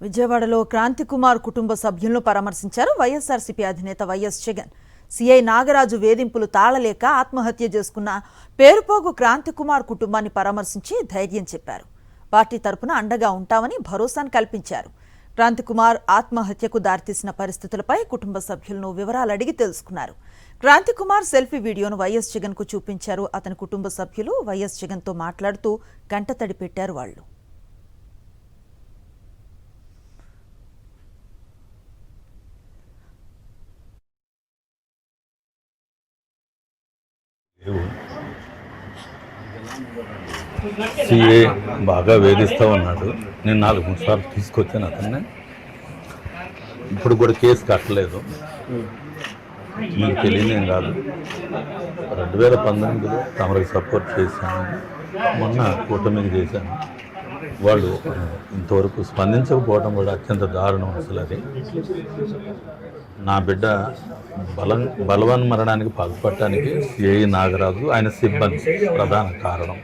విజయవాడలో క్రాంతికుమార్ కుటుంబ సభ్యులను పరామర్శించారు వైఎస్ఆర్సీపీ అధినేత వైఎస్ జగన్. సీఐ నాగరాజు వేధింపులు తాళలేక ఆత్మహత్య చేసుకున్న పేరుపోగు క్రాంతికుమార్ కుటుంబాన్ని పరామర్శించి ధైర్యం చెప్పారు. పార్టీ తరపున అండగా ఉంటామని భరోసాను కల్పించారు. క్రాంతికుమార్ ఆత్మహత్యకు దారితీసిన పరిస్థితులపై కుటుంబ సభ్యులను వివరాలు అడిగి తెలుసుకున్నారు. క్రాంతికుమార్ సెల్ఫీ వీడియోను వైఎస్ జగన్ కు చూపించారు. అతని కుటుంబ సభ్యులు వైఎస్ జగన్ తో మాట్లాడుతూ కంటతడి పెట్టారు. వాళ్ళు సిఏ బాగా వేధిస్తూ ఉన్నాడు. నేను 4-3 సార్లు తీసుకొచ్చాను అతన్ని. ఇప్పుడు కూడా కేసు కట్టలేదు. మీకు తెలియదేం కాదు. 2019లో తమరికి సపోర్ట్ చేశాను, మొన్న కూటమికి చేశాను. వాళ్ళు ఇంతవరకు స్పందించకపోవడం కూడా అత్యంత దారుణం. అసలు అది నా బిడ్డ బలవన్మరణానికి పాల్పడటానికి సిఐ నాగరాజు ఆయన సిబ్బంది ప్రధాన కారణం.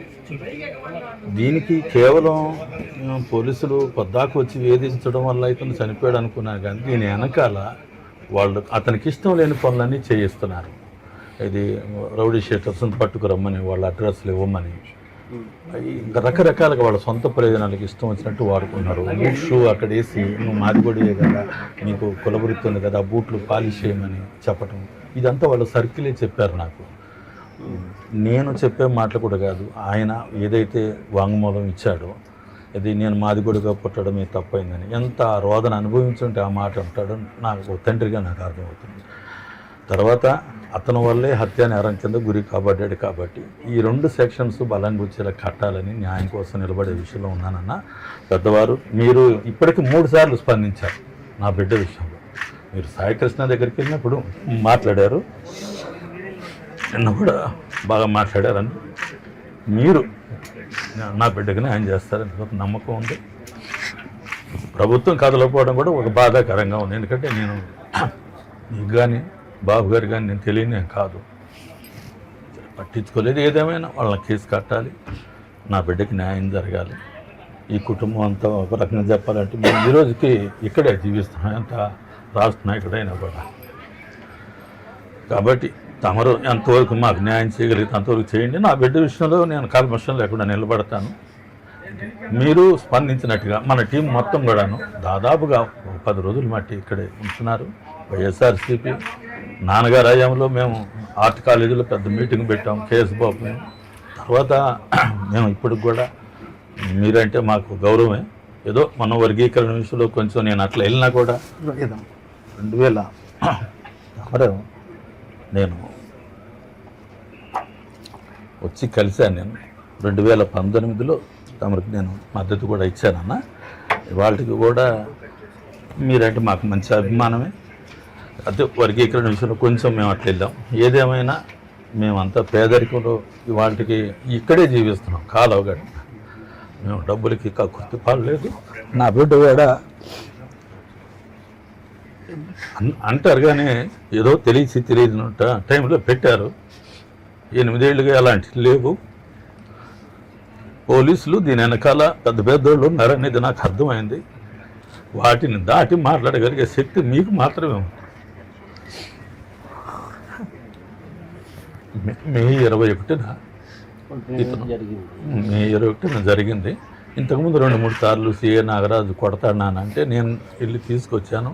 దీనికి కేవలం పోలీసులు పొద్దాకు వచ్చి వేధించడం వల్ల ఇతను చనిపోయాడు అనుకున్నాను, కానీ దీని వెనకాల వాళ్ళు అతనికి ఇష్టం లేని పనులన్నీ చేయిస్తున్నారు. ఇది రౌడీ షీటర్స్ని పట్టుకురమ్మని, వాళ్ళ అడ్రస్లు ఇవ్వమని, ఇంకా రకరకాలుగా వాళ్ళ సొంత ప్రయోజనాలకు ఇష్టం వచ్చినట్టు వాడుకున్నారు. బూట్ షూ అక్కడ వేసి, నువ్వు మాదిగొడియే కదా, నీకు కులవృత్తి ఉంది కదా, బూట్లు పాలిష్ చేయమని చెప్పటం, ఇదంతా వాళ్ళ సర్కిలే చెప్పారు నాకు. నేను చెప్పే మాటలు కూడా కాదు. ఆయన ఏదైతే వాంగ్మూలం ఇచ్చాడో, ఇది నేను మాదిగొడిగా పుట్టడమే తప్పైందని, ఎంత రోదన అనుభవించుంటే ఆ మాట అంటాడో నాకు తండ్రిగా నాకు అర్థమవుతుంది. తర్వాత అతని వల్లే హత్యా నేరం కింద గురి కాబడ్డాడు. కాబట్టి ఈ 2 సెక్షన్స్ బలంగా వచ్చేలా కట్టాలని న్యాయం కోసం నిలబడే విషయంలో ఉన్నానన్న. పెద్దవారు మీరు ఇప్పటికి 3 సార్లు స్పందించారు నా బిడ్డ విషయంలో. మీరు సాయికృష్ణ దగ్గరికి వెళ్ళినప్పుడు మాట్లాడారు, నిన్న కూడా బాగా మాట్లాడారని. మీరు నా బిడ్డకి న్యాయం చేస్తారని ఒక నమ్మకం ఉంది. ప్రభుత్వం కదలకపోవడం కూడా ఒక బాధాకరంగా ఉంది. ఎందుకంటే నేను నీకు కానీ బాబు గారు కానీ నేను తెలియని కాదు, పట్టించుకోలేదు. ఏదేమైనా వాళ్ళని కేసు కట్టాలి, నా బిడ్డకి న్యాయం జరగాలి. ఈ కుటుంబం అంతా ఒక రకంగా చెప్పాలంటే మేము ఈరోజుకి ఇక్కడే జీవిస్తున్నాం, ఎంత రాష్ట్ర నాయకుడైనా కూడా. కాబట్టి తమరు ఎంతవరకు మాకు న్యాయం చేయగలిగితే అంతవరకు చేయండి. నా బిడ్డ విషయంలో నేను కల్మషం లేకుండా నిలబడతాను. మీరు స్పందించినట్టుగా మన టీం మొత్తం కూడాను దాదాపుగా 10 రోజుల మట్టి ఇక్కడే ఉంటున్నారు. వైఎస్ఆర్సీపీ నాన్నగారు హయాంలో మేము ఆర్ట్ కాలేజీలో పెద్ద మీటింగ్ పెట్టాం, కేసు బాబు. తర్వాత మేము ఇప్పటికి కూడా మీరంటే మాకు గౌరవమే. ఏదో మన వర్గీకరణ విషయంలో కొంచెం నేను అట్లా వెళ్ళినా కూడా 2000 నేను వచ్చి కలిశాను. నేను 2019లో తమరికి నేను మద్దతు కూడా ఇచ్చానన్న. వాళ్ళకి కూడా మీరంటే మాకు మంచి అభిమానమే. అదే వర్గీకరణ విషయంలో కొంచెం మేము అట్లా వెళ్ళాం. ఏదేమైనా మేమంతా పేదరికంలో వాళ్ళకి ఇక్కడే జీవిస్తున్నాం. కాలవగడ మేము డబ్బులకి కక్కుర్తి పాడలేదు. నా బిడ్డ కూడా అంటారు కానీ ఏదో తెలియని టైంలో పెట్టారు. 8 ఏళ్ళుగా అలాంటివి లేవు. పోలీసులు దీని వెనకాల పెద్ద పెద్దోళ్ళు ఉన్నారనేది నాకు అర్థమైంది. వాటిని దాటి మాట్లాడగలిగే శక్తి మీకు మాత్రమే ఉంది. మే 21న జరిగింది. ఇంతకుముందు 2-3 సార్లు సిఏ నాగరాజు కొడతాడానంటే నేను వెళ్ళి తీసుకొచ్చాను.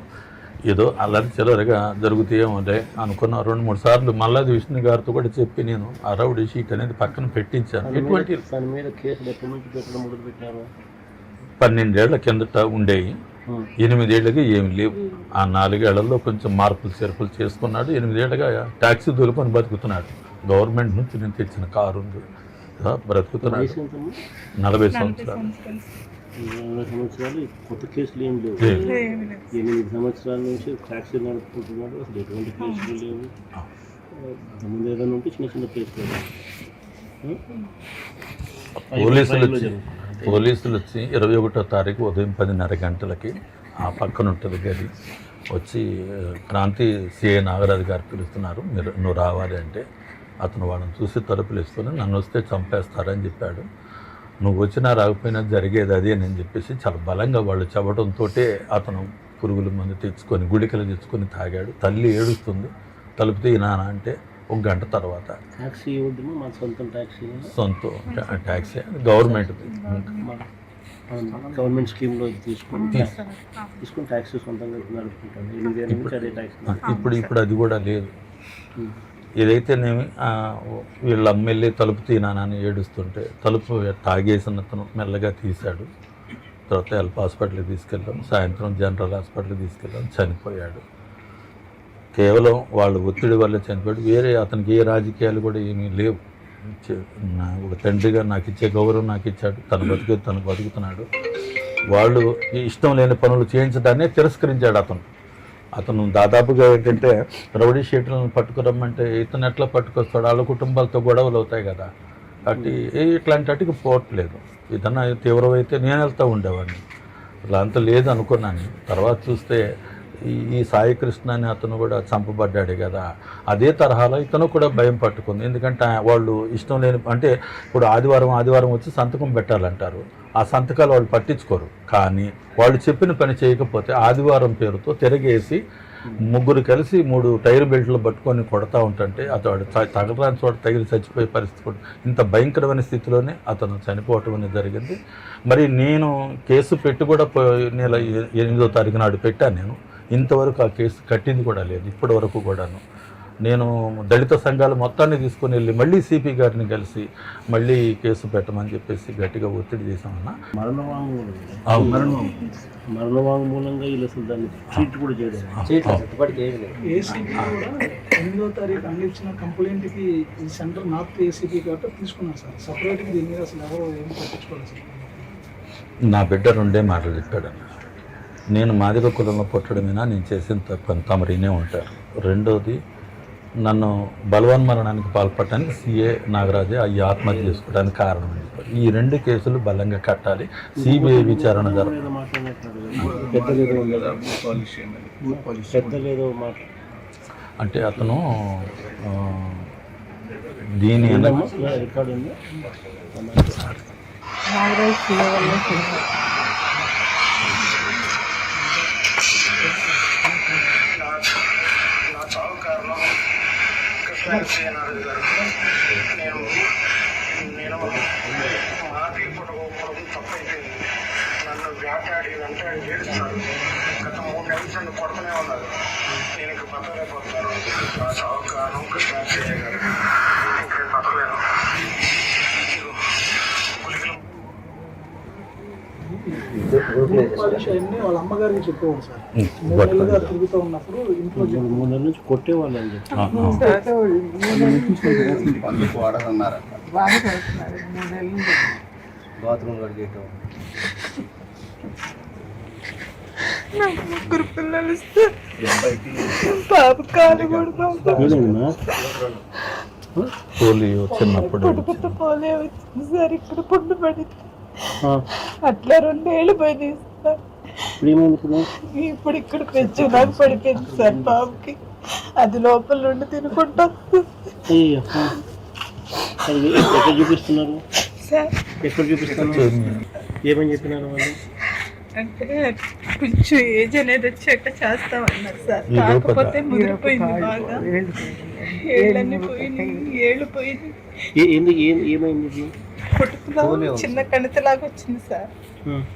ఏదో అల్లరి చిల్లరగా జరుగుతాయేమోలే అనుకున్నా. 2-3 సార్లు మల్లాది విష్ణు గారితో కూడా చెప్పి నేను ఆ రౌడీ షీట్ అనేది పక్కన పెట్టించాను. ఎటువంటి 12 ఏళ్ల కిందట ఉండేవి, 8 ఏళ్ళకి ఏమి లేవు. ఆ 4 ఏళ్లలో కొంచెం మార్పులు చేర్పులు చేసుకున్నాడు. 8 ఏళ్ళగా ట్యాక్సీ దొరుకుని బతుకుతున్నాడు. గవర్నమెంట్ నుంచి నేను తెచ్చిన కారు ఉంది, బ్రతుకుతున్నాడు. 40 సంవత్సరాలు. కొత్త కేసులు ఏం లేవు. 8 సంవత్సరాల నుంచి ట్యాక్సీ నడుపుకుంటున్నాడు. అసలు ఎటువంటి కేసులు లేవు. ముందు ఏదైనా ఉంటే చిన్న చిన్న కేసులు. పోలీసులు వచ్చి 21వ తారీఖు ఉదయం 10:30 గంటలకి ఆ పక్కన ఉంటుంది గది వచ్చి క్రాంతి సిఐ నాగరాజు గారు పిలుస్తున్నారు, నువ్వు రావాలి అంటే అతను వాళ్ళని చూసి తలుపులు ఇస్తుని నన్ను వస్తే చంపేస్తారని చెప్పాడు. నువ్వు వచ్చినా రాకపోయినా జరిగేది అదే అని చెప్పేసి చాలా బలంగా వాళ్ళు చెప్పడంతో అతను పురుగుల మందు తెచ్చుకొని గుళికలు తెచ్చుకొని తాగాడు. తల్లి ఏడుస్తుంది, తలుపు తీ నాన్న అంటే 1 గంట తర్వాత ట్యాక్సీ ఇవ్వద్దు, మా సొంతం ట్యాక్సీ, సొంత ట్యాక్సీ గవర్నమెంట్ గవర్నమెంట్ స్కీమ్లో తీసుకొని ట్యాక్సీ సొంతంగా నడుపుకుంటాను. 8 ఏళ్ళ నుంచి అదే ట్యాక్సీ. ఇప్పుడు అది కూడా లేదు. ఏదైతేనేమి వీళ్ళ అమ్మ వెళ్ళి తలుపు తీనానని ఏడుస్తుంటే తలుపు తాగేసిన అతను మెల్లగా తీశాడు. తర్వాత హెల్ప్ హాస్పిటల్కి తీసుకెళ్ళాం, సాయంత్రం జనరల్ హాస్పిటల్కి తీసుకెళ్ళాం, చనిపోయాడు. కేవలం వాళ్ళ ఒత్తిడి వల్ల చనిపోయాడు. వేరే అతనికి ఏ రాజకీయాలు కూడా ఏమీ లేవు. ఒక తండ్రిగా నాకు ఇచ్చే గౌరవం నాకు ఇచ్చాడు, తను బతుకుతున్నాడు. వాళ్ళు ఇష్టం లేని పనులు చేయించడాన్ని తిరస్కరించాడు అతను దాదాపుగా ఏంటంటే రౌడీ షీట్లను పట్టుకురమ్మంటే ఇతను ఎట్లా పట్టుకొస్తాడు, వాళ్ళ కుటుంబాలతో గొడవలు అవుతాయి కదా, కాబట్టి ఇట్లాంటి వాటికి పోవట్లేదు. ఏదన్నా తీవ్రమైతే నేను వెళ్తూ ఉండేవాడిని, ఇలా అంత లేదు అనుకున్నాను. తర్వాత చూస్తే ఈ సాయి కృష్ణ అని అతను కూడా చంపబడ్డాడు కదా, అదే తరహాలో ఇతను కూడా భయం పట్టుకుంది. ఎందుకంటే వాళ్ళు ఇష్టం లేని అంటే ఇప్పుడు ఆదివారం వచ్చి సంతకం పెట్టాలంటారు, ఆ సంతకాలు వాళ్ళు పట్టించుకోరు. కానీ వాళ్ళు చెప్పిన పని చేయకపోతే ఆదివారం పేరుతో తిరగేసి 3 కలిసి 3 టైర్ బెల్ట్లు పట్టుకొని కొడతా ఉంటుంటే అతడు తగలరాని చోట తగిలి చచ్చిపోయే పరిస్థితి కూడా. ఇంత భయంకరమైన స్థితిలోనే అతను చనిపోవటం అనేది జరిగింది. మరి నేను కేసు పెట్టి కూడా నెల 8వ తారీఖు నాడు పెట్టాను. నేను ఇంతవరకు ఆ కేసు కట్టింది కూడా లేదు ఇప్పటి వరకు కూడాను. నేను దళిత సంఘాలు మొత్తాన్ని తీసుకొని వెళ్ళి మళ్ళీ సిపి గారిని కలిసి మళ్ళీ కేసు పెట్టమని చెప్పేసి గట్టిగా ఒత్తిడి చేశామన్నా. మరణవాంగ్మూలంగా వీళ్ళు అసలు దాన్ని ట్రీట్ కూడా చేయడం. 8వ తారీఖు అందించిన కంప్లైంట్కి ఈ సెంటర్ నార్త్ ఏసీపీ కాబట్టి తీసుకున్నారు సార్. సపరేట్గా దీని మీద అసలు ఎవరు ఏం పట్టించుకోవాలి సార్. నా బిడ్డ 2 మాటలు చెప్పాడన్న, నేను మాదిగ కులంలో పుట్టడమేనా, నేను చేసిన తప్పని తమరినే ఉంటారు. రెండోది, నన్ను బలవన్మరణానికి పాల్పడటానికి సిఏ నాగరాజే అయ్యి ఆత్మహత్య చేసుకోవడానికి కారణం అని చెప్పారు. ఈ 2 కేసులు బలంగా కట్టాలి, సిబిఐ విచారణ జరగాలి. అంటే అతను దీని రికార్డు ఉంది. నేను మాది పొడవు తప్పైపోయింది. నన్ను వేటాడి ఏడుస్తున్నారు. గత 3 నెలల నన్ను కొడుతూనే ఉన్నారు. నేను ఇంక బతకలేకపోతున్నాను. నా చావు కారణం కృష్ణాచార్య గారు. ఇంక బతకలేను. అన్ని వాళ్ళ అమ్మగారికి చెప్పేవాడు సార్. 3 నెలలుగా తిరుగుతూ ఉన్నప్పుడు ఇంట్లో 3 నెలల నుంచి కొట్టేవాళ్ళు అని చెప్పి బాత్రూమ్ కడిగేయటం. నాకు 3 పిల్లలు ఇస్తే బాబు కాలు కూడా పోలియో చిన్నప్పుడు పోలియో వచ్చింది సార్. ఇక్కడ పుండు పడింది, అట్లా 2 ఏళ్ళు పోయింది సార్. ఇప్పుడు ఇక్కడ పెంచు నాకు పడిపోయింది సార్ బాబుకి. అది లోపల నుండి తినుకుంటా. ఎక్కడ చూపిస్తున్నారు సార్? ఎక్కడ చూపిస్తున్నారు? ఏమని చెప్పినారు వాళ్ళు? అంటే కొంచెం ఏజ్ అనేది వచ్చాక చేస్తామన్నారు సార్. కాకపోతే ముదిరిపోయింది బాగా, ఏళ్ళన్నీ పోయినాయి, ఏళ్ళు పోయింది. ఏమైంది? పుట్టుకలో చిన్న కణితలాగా వచ్చింది సార్.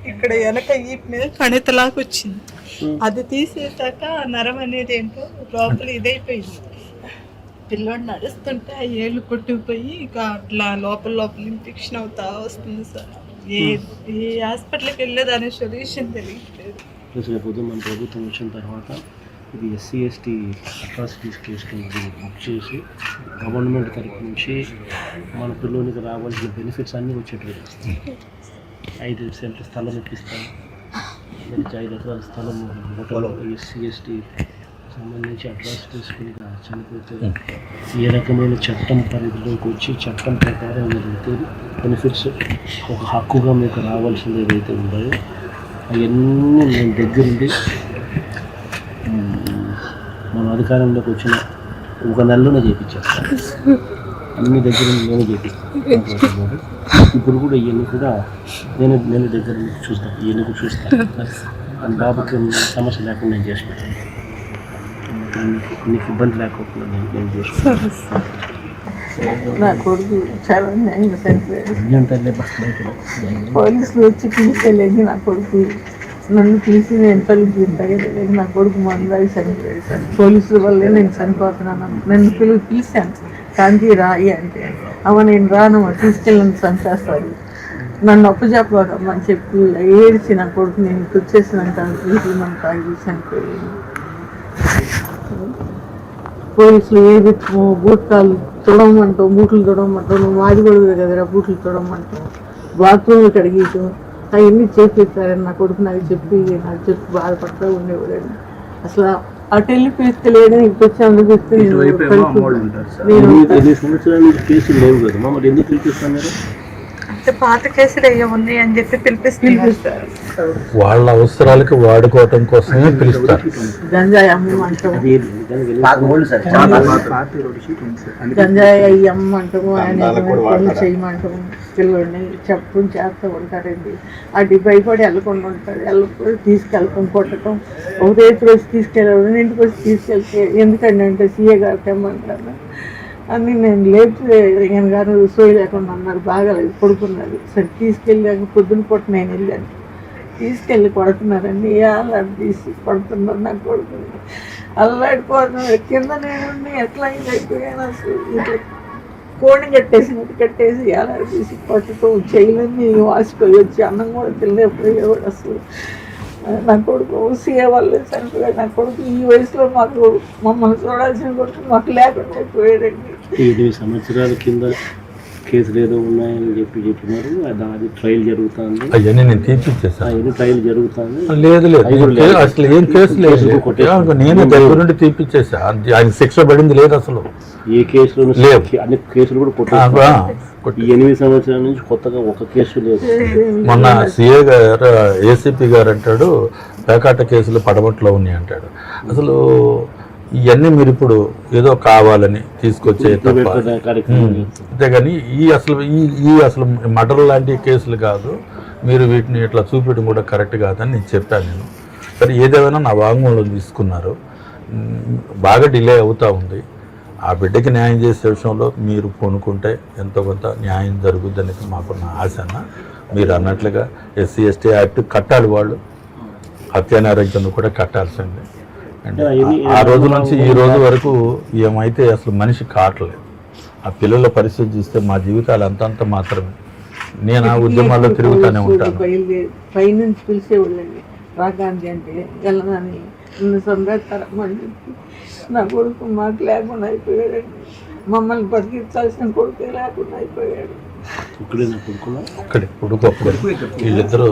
ఇక్కడ వెనక ఈ మీద కణితలాగా వచ్చింది. అది తీసేసాక నరం అనేది ఏంటో లోపల ఇదైపోయింది. పిల్లోడు నడుస్తుంటే ఆ ఏళ్ళు కొట్టుకుపోయి ఇక అట్లా లోపల ఇన్ఫెక్షన్ అవుతా వస్తుంది సార్. ఏ హాస్పిటల్కి వెళ్ళేదాని సొల్యూషన్ తెలియట్లేదు. రేపు మన ప్రభుత్వం వచ్చిన తర్వాత ఇది SC/ST అట్రాసిటీస్ కేసుకి బుక్ చేసి గవర్నమెంట్ తరఫు నుంచి మన పిల్లోనికి రావాల్సిన బెనిఫిట్స్ అన్నీ వచ్చేటట్టు 5 సెంట్ల స్థలం ఇప్పిస్తాం. 5 ఎకరాల స్థలం హోటల్లో SC/ST సంబంధించి అట్రాసిటీస్ చనిపోతే ఏ రకమైన చట్టం పరిధిలోకి వచ్చి చట్టం ప్రకారం ఏదైతే బెనిఫిట్స్ ఒక హక్కుగా మీకు రావాల్సింది ఏదైతే ఉన్నాయో అవన్నీ నేను దగ్గరుండి మన అధికారంలోకి వచ్చిన 1 నెలలోనే చేయించాను. అన్ని దగ్గర నేనే చేపిస్తాను. ఇప్పుడు కూడా ఇవన్నీ కూడా నేను దగ్గర నుంచి చూస్తాను, ఇవన్నీ కూడా చూస్తాను. మన బాబుకి సమస్య లేకుండా నేను చేసి పెట్టాను, నీకు ఇబ్బంది లేకుండా నేను చేసుకుంటాను. నా కొడుకు చాలా న్యాయంగా చనిపోయాడు. పోలీసులు వచ్చి పిలిచలేదు నా కొడుకు, నన్ను పిలిచి నేను తల్లి తగ్గలేదు. నా కొడుకు మందాగి చనిపోయాడు సార్. పోలీసుల వల్లే నేను చనిపోతున్నాను. నన్ను పిలిచాను, కాంతి రాయి అంటే అమ్మ నేను రానమ్మా, తీసుకెళ్ళి చంపేస్తారు, నన్ను అప్పచెప్పమని చెప్పి ఏడ్చి నా కొడుకు నేను వచ్చేసినాక తీసుకుని నన్ను తాగి చనిపోయాడు. పోలీసులు ఏది బూట్లు తొడమంటావు, బూట్లు తొడమంటావు, నువ్వు మాది కూడా కదరా బూట్లు తొడమంటావు, బాత్రూమ్ కడిగేయటం అవన్నీ చేపిస్తారని నా కొడుకు నాకు చెప్పి బాధపడుతూ ఉండేవాడని. అసలు అటు వెళ్ళి పిలుస్తలేడు, ఇప్పుడు వచ్చి అందుకు ఎన్ని సంవత్సరాల నుంచి కేసులు లేవు కదా మరి ఎందుకు పిలిపిస్తాను మీరు? అంటే పాత కేసులు అయ్యా ఉన్నాయి అని చెప్పి పిలిపిస్తారు. వాళ్ళ అవసరాలకి వాడుకోవటం కోసమే పిలుస్తారు. గంజాయి అమ్మమంటాము, గంజాయి అయ్యి అమ్మమంటాము, ఆయన పనులు చేయమంటాము, పిల్లల్ని చెప్పుకుని చేస్తూ ఉంటారండి. అది భయపడి వెళ్ళకుండా ఉంటారు, వెళ్ళకపోతే తీసుకెళ్ళటం కొట్టడం. ఒక రేపు వచ్చి తీసుకెళ్ళారు, ఇంటికి వచ్చి తీసుకెళ్తే ఎందుకండి అంటే సీఏ గారు తెమ్మంటారు అని నేను లేపితే ఈయన గారు సోయి లేకుండా అన్నారు, బాగాలేదు పడుకున్నారు. సరే తీసుకెళ్ళాక పొద్దున పూట నేను వెళ్ళాను, తీసుకెళ్ళి కొడుతున్నారండి, అల్లాడి తీసి కొడుతున్నారు. నాకు కొడుతుంది అల్లాడిపోతున్నారు, కింద నేను ఎట్లా అయిపోయాను అసలు. ఇట్లా కోడిని కట్టేసి అల్లాడి తీసి కొట్టడం, చేయలేని వాసిపోయి వచ్చి అన్నం కూడా తినలేకపోయేవాడు అసలు. నా కొడుకు సీఏ వాళ్ళే చనిపోయాడు. నా కొడుకు ఈ వయసులో మాకు మమ్మల్ని చూడాల్సిన కొడుకు మాకు లేకుండా అయిపోయాడండి. 8 సంవత్సరాల కింద కేసులు ఏదో ఉన్నాయని చెప్పినారు, అది ట్రయల్ జరుగుతుంది. అవన్నీ నేను తీపిచ్చేసాను. అవన్నీ ట్రయల్ జరుగుతుంది. లేదు అసలు ఏం కేసు లేదు, నేనే దగ్గర నుండి తీపిచ్చేసా. ఆయన శిక్ష పడింది లేదు అసలు, ఏ కేసులు లేవు. అన్ని కేసులు కూడా కొట్టేసారు. 8 సంవత్సరాల నుంచి కొత్తగా ఒక కేసు లేదు. మొన్న సిఏ గారు ఏసీపీ గారు అంటాడు పేకాట కేసులు పడమట్లో ఉన్నాయి అంటాడు. అసలు ఇవన్నీ మీరు ఇప్పుడు ఏదో కావాలని తీసుకొచ్చే తప్ప, అంతేగాని అసలు మర్డర్ లాంటి కేసులు కాదు. మీరు వీటిని ఇట్లా చూపించడం కూడా కరెక్ట్ కాదని నేను చెప్పాను. నేను సరే ఏదేమైనా నా వాంగ్మూలం తీసుకున్నారు, బాగా డిలే అవుతూ ఉంది. ఆ బిడ్డకి న్యాయం చేసే విషయంలో మీరు కొనుక్కుంటే ఎంతో కొంత న్యాయం జరుగుద్ది అనేది మాకున్న ఆశన. మీరు అన్నట్లుగా SC ST యాక్ట్ కట్టాలి, వాళ్ళు హత్యానేరజ్యం కూడా కట్టాల్సిందే. అంటే ఆ రోజు నుంచి ఈ రోజు వరకు ఏమైతే అసలు మనిషి కావట్లేదు. ఆ పిల్లల పరిస్థితి చూస్తే మా జీవితాలు అంతంత మాత్రమే. నేను ఆ ఉద్యమాల్లో తిరుగుతూనే ఉంటాను. పైనుంచి పిలిచేవాళ్ళండి, రాగాంధీ అంటే వెళ్ళనని సంబేస్తారమ్మని చెప్పి నా కొడుకు మాకు లేకుండా అయిపోయాడండి. మమ్మల్ని బతికించాల్సిన కొడుకే లేకుండా అయిపోయాడు. ఇక్కడే కొడుకు వీళ్ళిద్దరూ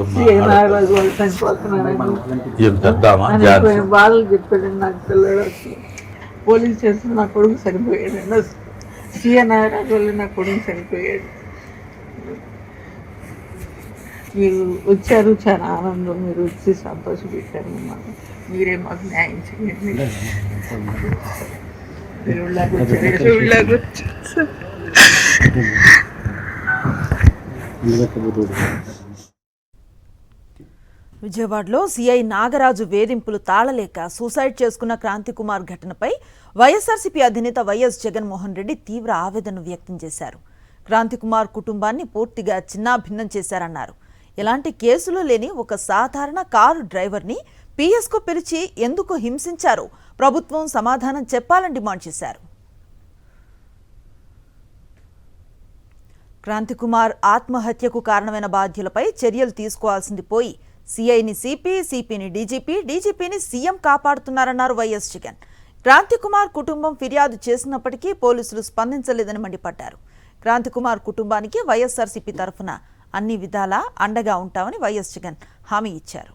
బాధలు చెప్పాడండి నాకు. పిల్లడు వచ్చి పోలీస్ స్టేషన్ నా కొడుకు చనిపోయాడండి. సీఏ నాగరాజు వల్ల నా కొడుకు చనిపోయాడు. మీరు వచ్చారు, చాలా ఆనందం. మీరు వచ్చి సంతోషపెట్టారు మమ్మల్ని. మీరే మాకు న్యాయం చేయండి. విజయవాడలో సిఐ నాగరాజు వేధింపులు తాళలేక సూసైడ్ చేసుకున్న క్రాంతికుమార్ ఘటనపై వైఎస్ఆర్సీపీ అధినేత వైఎస్ జగన్మోహన్ రెడ్డి తీవ్ర ఆవేదన వ్యక్తం చేశారు. క్రాంతికుమార్ కుటుంబాన్ని పూర్తిగా చిన్నాభిన్నం చేశారన్నారు. ఎలాంటి కేసులు లేని ఒక సాధారణ కారు డ్రైవర్ని పిఎస్కు పిలిచి ఎందుకు హింసించారో ప్రభుత్వం సమాధానం చెప్పాలని డిమాండ్ చేశారు. క్రాంతికుమార్ ఆత్మహత్యకు కారణమైన బాధ్యులపై చర్యలు తీసుకోవాల్సింది పోయి సిఐని సిపి, సిపిని డీజీపీ, డీజీపీని సీఎం కాపాడుతున్నారన్నారు వైఎస్ జగన్. క్రాంతికుమార్ కుటుంబం ఫిర్యాదు చేసినప్పటికీ పోలీసులు స్పందించలేదని మండిపడ్డారు. క్రాంతికుమార్ కుటుంబానికి వైఎస్ఆర్సీపీ తరఫున అన్ని విధాలా అండగా ఉంటామని వైఎస్ జగన్ హామీ ఇచ్చారు.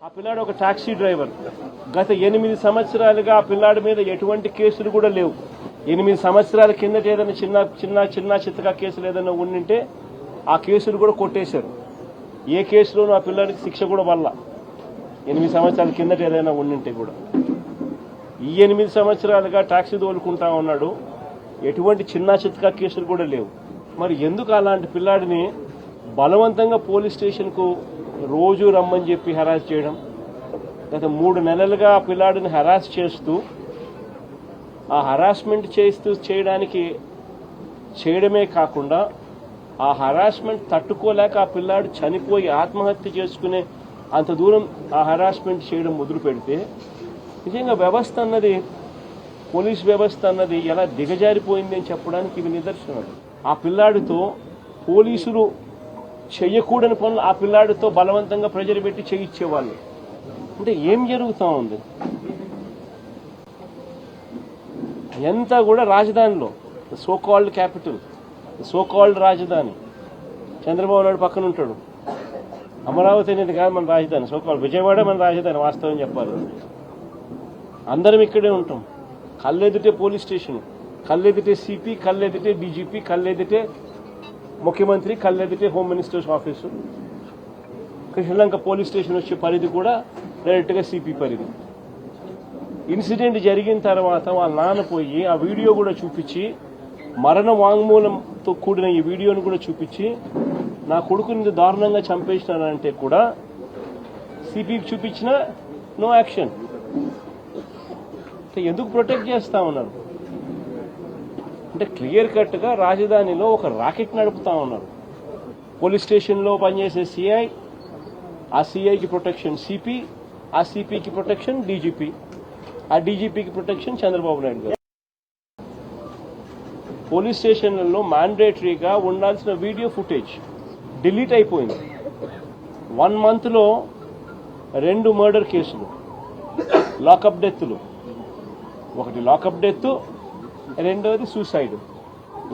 ఆ పిల్లాడు ఒక టాక్సీ డ్రైవర్. గత 8 సంవత్సరాలుగా ఆ పిల్లాడి మీద ఎటువంటి కేసులు కూడా లేవు. 8 సంవత్సరాల కిందట ఏదైనా చిన్న చిత్తగా కేసులు ఏదైనా ఉండింటే ఆ కేసులు కూడా కొట్టేశారు. ఏ కేసులోనూ ఆ పిల్లాడికి శిక్ష కూడా వల్ల 8 సంవత్సరాల కిందట ఏదైనా ఉండింటే కూడా ఈ 8 సంవత్సరాలుగా టాక్సీ తోలుకుంటా ఉన్నాడు. ఎటువంటి చిన్న చిత్కా కేసులు కూడా లేవు. మరి ఎందుకు అలాంటి పిల్లాడిని బలవంతంగా పోలీస్ స్టేషన్కు రోజు రమ్మని చెప్పి హెరాస్ చేయడం? గత 3 నెలలుగా ఆ పిల్లాడిని హెరాస్ చేస్తూ, ఆ హెరాస్మెంట్ చేయడమే కాకుండా ఆ హెరాస్మెంట్ తట్టుకోలేక ఆ పిల్లాడు చనిపోయి ఆత్మహత్య చేసుకునే అంత దూరం ఆ హెరాస్మెంట్ చేయడం మొదలు పెడితే నిజంగా పోలీస్ వ్యవస్థ అన్నది ఎలా దిగజారిపోయింది అని చెప్పడానికి ఇవి నిదర్శనాలు. ఆ పిల్లాడితో పోలీసులు చెయ్యకూడని పనులు ఆ పిల్లాడితో బలవంతంగా ప్రెజర్ పెట్టి చేయించేవాళ్ళు. అంటే ఏం జరుగుతూ ఉంది? ఎంత కూడా రాజధానిలో so called capital, so called రాజధాని, చంద్రబాబు నాయుడు పక్కన ఉంటాడు. అమరావతి అనేది కాదు మన రాజధాని, సో కాల్డ్ విజయవాడ మన రాజధాని. వాస్తవం చెప్పాలి, అందరం ఇక్కడే ఉంటాం. కళ్ళెదిటే పోలీస్ స్టేషన్, కళ్ళెదిటే సిపి, కళ్ళెదిటే డీజీపీ, కళ్ళెదిటే ముఖ్యమంత్రి, కళ్ళెదిటే home ministers office. Sri Lanka police station వచ్చే పరిధి కూడా డైరెక్ట్గా సిపి పరిధి. ఇన్సిడెంట్ జరిగిన తర్వాత వాళ్ళ నాన్న పోయి ఆ వీడియో కూడా చూపించి, మరణ వాంగ్మూలంతో కూడిన ఈ వీడియోను కూడా చూపించి, నా కొడుకుని దారుణంగా చంపేసినానంటే కూడా సిపికి చూపించిన నో యాక్షన్. ఎందుకు ప్రొటెక్ట్ చేస్తా ఉన్నారు? అంటే క్లియర్ కట్గా రాజధానిలో ఒక రాకెట్ నడుపుతా ఉన్నారు. పోలీస్ స్టేషన్లో పనిచేసే సిఐ, ఆ సిఐకి ప్రొటెక్షన్ సిపి, ఆ సిపికి ప్రొటెక్షన్ డీజీపీ, ఆ డీజీపీకి ప్రొటెక్షన్ చంద్రబాబు నాయుడు గారు. పోలీస్ స్టేషన్లలో మ్యాండేటరీగా ఉండాల్సిన వీడియో ఫుటేజ్ డిలీట్ అయిపోయింది. 1 monthలో 2 మర్డర్ కేసులు, లాకప్ డెత్లు. ఒకటి లాకప్ డెత్, రెండవది సూసైడ్.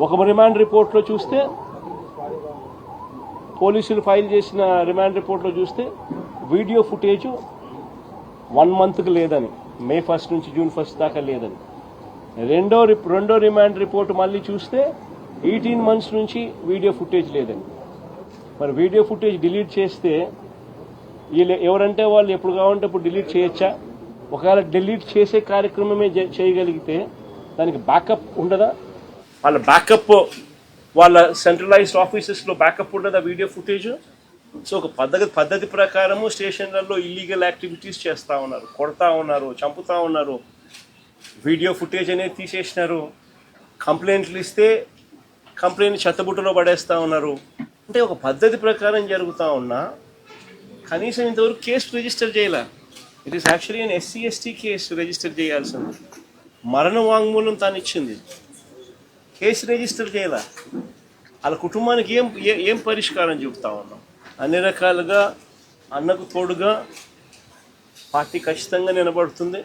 ఒక రిమాండ్ రిపోర్ట్లో చూస్తే, పోలీసులు ఫైల్ చేసిన రిమాండ్ రిపోర్ట్లో చూస్తే వీడియో ఫుటేజ్ 1 monthకి లేదని, May 1 నుంచి June 1 దాకా లేదని. రెండో రిమాండ్ రిపోర్ట్ మళ్ళీ చూస్తే 18 months నుంచి వీడియో ఫుటేజ్ లేదని. మరి వీడియో ఫుటేజ్ డిలీట్ చేస్తే వీళ్ళు ఎవరంటే వాళ్ళు ఎప్పుడు కావాలంటే అప్పుడు డిలీట్ చేయొచ్చా? ఒకవేళ డిలీట్ చేసే కార్యక్రమమే చేయగలిగితే దానికి బ్యాకప్ ఉండదా? వాళ్ళ బ్యాకప్, వాళ్ళ సెంట్రలైజ్డ్ ఆఫీసెస్లో బ్యాకప్ ఉండదా వీడియో ఫుటేజ్? సో ఒక పద్ధతి ప్రకారము స్టేషన్లలో ఇల్లీగల్ యాక్టివిటీస్ చేస్తూ ఉన్నారు, కొడతా ఉన్నారు, చంపుతా ఉన్నారు, వీడియో ఫుటేజ్ అనేది తీసేసినారు, కంప్లైంట్లు ఇస్తే కంప్లైంట్ చెత్తబుట్టలో పడేస్తూ ఉన్నారు. అంటే ఒక పద్ధతి ప్రకారం జరుగుతూ ఉన్నా కనీసం ఇంతవరకు కేసు రిజిస్టర్ చేయాల. It is actually an SC/ST case register చేయాల్సింది. మరణ వాంగ్మూలం తాను ఇచ్చింది, కేసు రిజిస్టర్ చేయాల. వాళ్ళ కుటుంబానికి ఏం పరిష్కారం చెబుతా ఉన్నాం? అన్ని రకాలుగా అన్నకు తోడుగా పార్టీ ఖచ్చితంగా నిలబడుతుంది.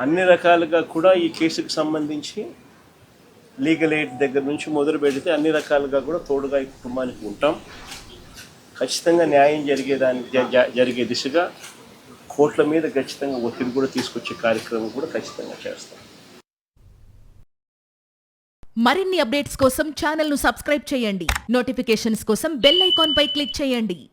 అన్ని రకాలుగా కూడా ఈ కేసుకు సంబంధించి లీగల్ ఎయిడ్ దగ్గర నుంచి మొదలు పెడితే అన్ని రకాలుగా కూడా తోడుగా ఈ కుటుంబానికి ఉంటాం. ఖచ్చితంగా న్యాయం జరిగే దిశగా కోర్టుల మీద ఖచ్చితంగా ఒత్తిడి కూడా తీసుకొచ్చే కార్యక్రమం కూడా ఖచ్చితంగా చేస్తాం. మరిన్ని అప్డేట్స్ కోసం ఛానల్ ను సబ్స్క్రైబ్ చేయండి. నోటిఫికేషన్స్ కోసం బెల్ ఐకాన్ పై క్లిక్ చేయండి.